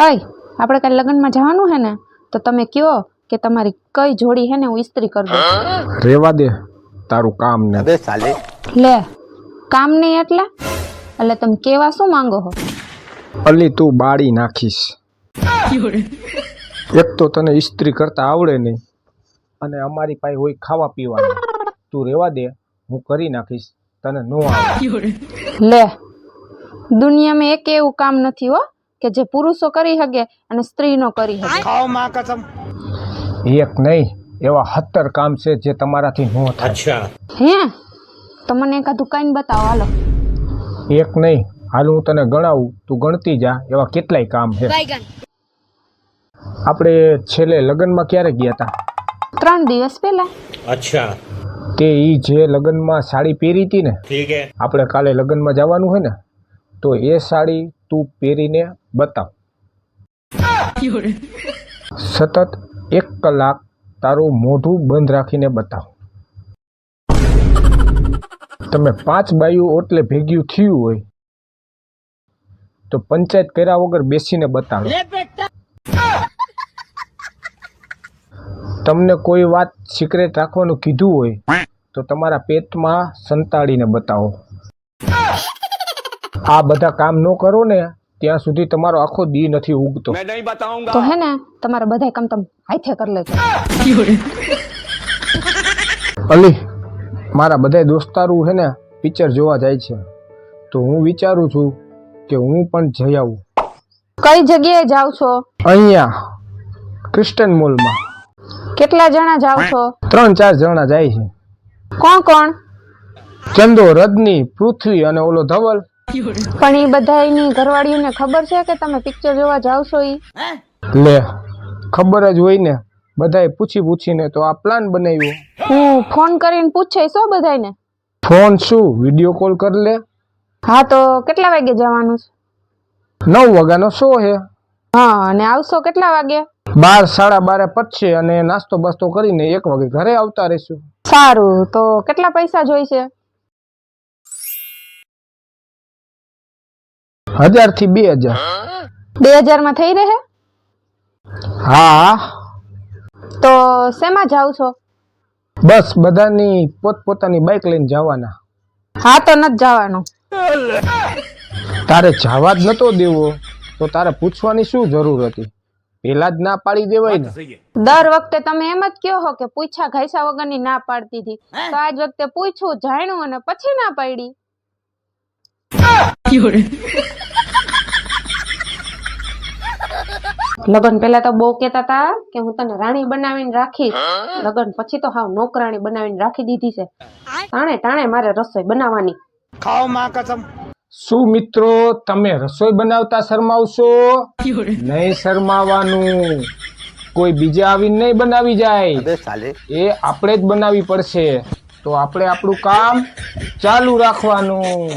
અય આપણે કાલે લગ્નમાં જવાનું હે ને, તો તમે કયો કે તમારી કઈ જોડી હે ને હું ઇસ્ત્રી કરી દઉં. રેવા દે તારું કામ ને. अबे साले લે કામ નહીં એટલે તમે કેવા શું માંગો છો? અલી તું બાળી નાખીશ. એક તો તને ઇસ્ત્રી કરતા આવડે નહીં અને અમારી પાસે હોય ખાવા પીવાનું. તું રેવા દે, હું કરી નાખીશ, તને નો આવડે. લે દુનિયામાં એક એવું કામ નથી હો કે જે પુરુષો કરી શકે અને સ્ત્રી નો કરી શકે. खाओ माँ कसम। એક નહીં, એવા 70 કામ છે જે તમારાથી નો થાય. अच्छा હે તો મને એકાદું કાઈને બતાવો હાલો. એક નહીં, હાલ હું તને ગણાવું, તું ગણતી જા. એવા કેટલાય કામ છે. આપણે છેલ્લે લગ્નમાં ક્યારે ગયા હતા? 3 દિવસ પહેલા. अच्छा તે ઈ જે લગ્નમાં સાડી પહેરી હતી ને, ठीक है। આપણે કાલે લગ્નમાં જવાનું હોય ને, તો એ સાડી તું પહેરીને બતાવ. સતત 1 કલાક તારું મોઢું બંધ રાખીને બતાવ. તમે 5 બાયું ઓટલે ભેગ્યું થયું હોય તો પંચાયત કર્યા વગર બેસીને બતાવો. તમને કોઈ વાત સિક્રેટ રાખવાનું કીધું હોય તો તમારા પેટમાં સંતાડીને બતાવો. આ બધા કામ ન કરો ને ત્યાં સુધી તમારો આખો દી નથી ઉગતો. मैं नहीं बताऊंगा। તો હે ને તમારે બધા કામ તમે હાથે કરી લેજો. અલી મારા બધા દોસ્તારું છે ને પિક્ચર જોવા જાય છે, તો હું વિચારું છું કે હું પણ જઈ આવું. કઈ જગ્યાએ જાવ છો? અહીંયા ક્રિસ્ટન મોલમાં કેટલા જણા જાવ છો? 3-4 જણા જાય છે. કોણ કોણ? ચંદો, રજની, પૃથ્વી અને ઓલો ધવલ. પણ એ બધાની ઘરવાળીઓને ખબર છે કે તમે પિક્ચર જોવા જાવ છો? ઈ લે ખબર જ હોય ને, બધાએ પૂછીને તો આ પ્લાન બનાવ્યો. હું ફોન કરીને પૂછે છો બધાને? ફોન શું, વિડીયો કોલ કરી લે. હા તો કેટલા વાગે જવાનું છે? 9 વાગ્યાનો શો છે. હા અને આવશો કેટલા વાગે? 12-12:30 પતશે અને નાસ્તો બાસ્તો કરીને 1 વાગે ઘરે આવતા રહીશું. સારું, તો કેટલા પૈસા જોઈશે? 1000 થી 2000. 2000 માં થઈ રહે? હા તો શેમાં જાવ છો? બસ બધાની પોતપોતાની બાઇક લઈને જવાના. હા તો નથી જવાનું. તારે જવા જ નતો દેવો તો તારે પૂછવાની શું જરૂર હતી? પેલા જ ના પાડી દેવાય ને. દર વખતે તમે એમ જ કહો છો કે પૂછા ઘાયસા વગરની ના પાડતી હતી, તો આજ વખતે પૂછ્યું, જાણ્યું અને પછી ના પાડી. લગન પેલા તો બહુ કેતા હતા કે હું તને રાણી બનાવીને રાખીશ, લગન પછી તો હાવ નોકરાણી બનાવીને રાખી દીધી છે. ટાણે ટાણે મારે રસોઈ બનાવવાની. खाओ माँ कसम। શું મિત્રો, તમે રસોઈ બનાવતા શરમાવશો નહીં? શરમાવાનું, કોઈ બીજા આવીને નહીં બનાવી જાય. अबे साले એ આપણે જ બનાવવી પડશે. તો આપણે આપણું કામ ચાલુ રાખવાનું.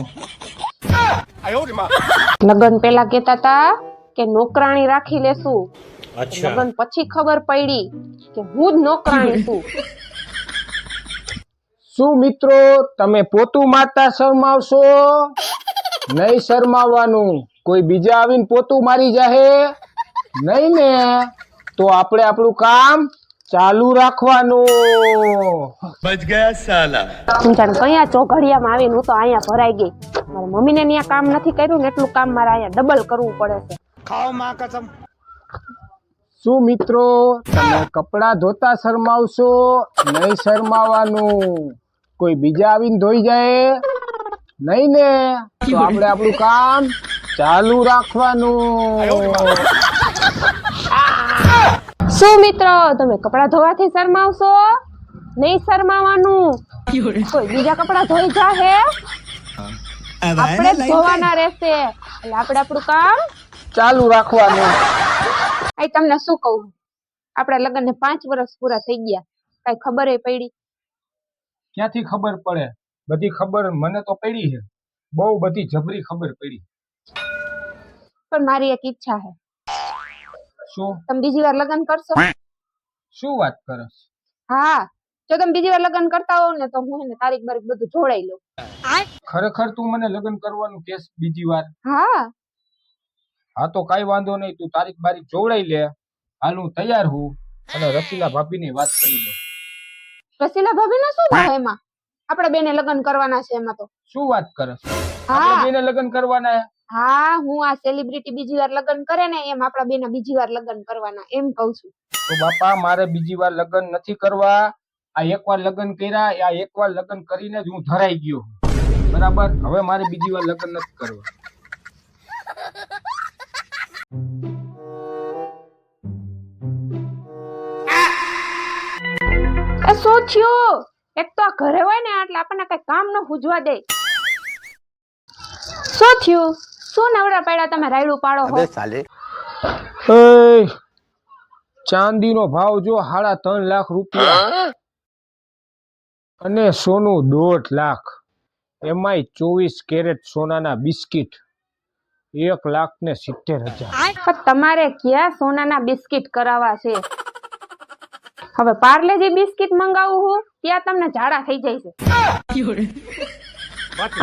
લગન પેલા કેતા હતા કે નોકરાણી રાખી લેશું, अच्छा લગન પછી ખબર પડી કે હું જ નોકરાણી છું. શું મિત્રો, તમે પોતું મારતા શરમાવશો નહીં? શરમાવાનું, કોઈ બીજા આવીને પોતું મારી જાહે નહીં ને, તો આપણે આપણું કામ ચાલુ રાખવાનું. बच गया साला। હું જાણે કયા ચોઘડિયામાં આવીને હું તો અહીંયા ભરાઈ ગઈ. મારા મમ્મીને ત્યાં કામ નથી કર્યું ને એટલું કામ મારે અહીંયા ડબલ કરવું પડે છે. खाओ माँ कसम। શું મિત્રો, તમે કપડાં ધોતા શરમાવશો નહીં? શરમાવાનું, કોઈ બીજા આવીને ધોઈ જાય નહીં ને, તો આપણે આપણું કામ ચાલુ રાખવાનું. શું મિત્રો, તમે કપડા ધોવાથી શરમાવશો નહીં? શરમાવાનું, કોઈ બીજા કપડા ધોઈ જાહે, આપણે જ ધોવાના રહેશે, એટલે આપણે આપણું કામ ચાલુ રાખવાનું. આ તમને શું કહું, આપણા લગ્નને 5 વર્ષ પૂરા થઈ ગયા, કઈ ખબર પડી? ક્યાંથી ખબર પડે? બધી ખબર મને તો પડી છે, બહુ બધી જબરી ખબર પડી. પણ મારી એક ઈચ્છા છે. શું? તમે બીજી વાર લગ્ન કરશો? શું વાત કરસ? હા, જો તમે બીજી વાર લગ્ન કરતા હોવ ને તો હું એને તારીખ બારીખ બધું જોડાઈ લઉં. ખરેખર તું મને લગ્ન કરવાનું કેસ બીજી વાર? હા હા તો કઈ વાંધો નહીં, તું તારીખ બારીખ જોવડાઈ લે. હાલ હું તૈયાર હું અને રસીલા ભાભીની વાત કરી લો. રસીલા ભાભીને શું થાય એમાં? આપણે બેને લગ્ન કરવાના છે એમાં તો. શું વાત કરે? હા. આપણે બેને લગ્ન કરવાના હે? હા, હું આ સેલિબ્રિટી બીજી વાર લગ્ન કરે ને એમ આપણા બેના બીજી વાર લગ્ન કરવાના એમ કહું છું. તો બાપા મારે બીજી વાર લગ્ન નથી કરવા. આ એકવાર લગ્ન કર્યા, આ એકવાર લગ્ન કરીને જ હું ધરાઈ ગયો. બરાબર, હવે મારે બીજી વાર લગ્ન નથી કરવા. એ શું થયું? એક તો આ ઘરે હોય ને એટલે આપણને કઈ કામ ન હુજવા દે. શું થયું? શું નવરા પડ્યા તમે રાયડું પાડો હો? એ ચાંદીનો ભાવ જો 3.5 લાખ રૂપિયા અને સોનું 1.5 લાખ, એમાંય 24 કેરેટ સોનાના બિસ્કિટ 1,70,000. પણ તમારે ક્યાં સોનાના બિસ્કિટ કરાવવા છે? હવે પાર્લેજી બિસ્કિટ મંગાવું હું ત્યાં તમને ઝાડા થઈ જાય છે.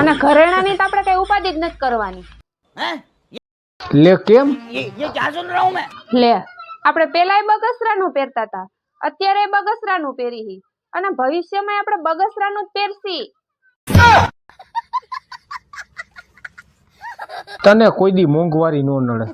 અને ઘરેણાની તો આપણે કઈ ઉપાધિ જ નથી કરવાની. લે કેમ? લે, આપણે પેલાય બગસરાનું પહેરતા હતા, અત્યારે બગસરાનું પહેરી અને ભવિષ્યમાં આપણે બગસરાનું જ પહેરસી. તને કોઈ દી મોંઘવારી નો નડે.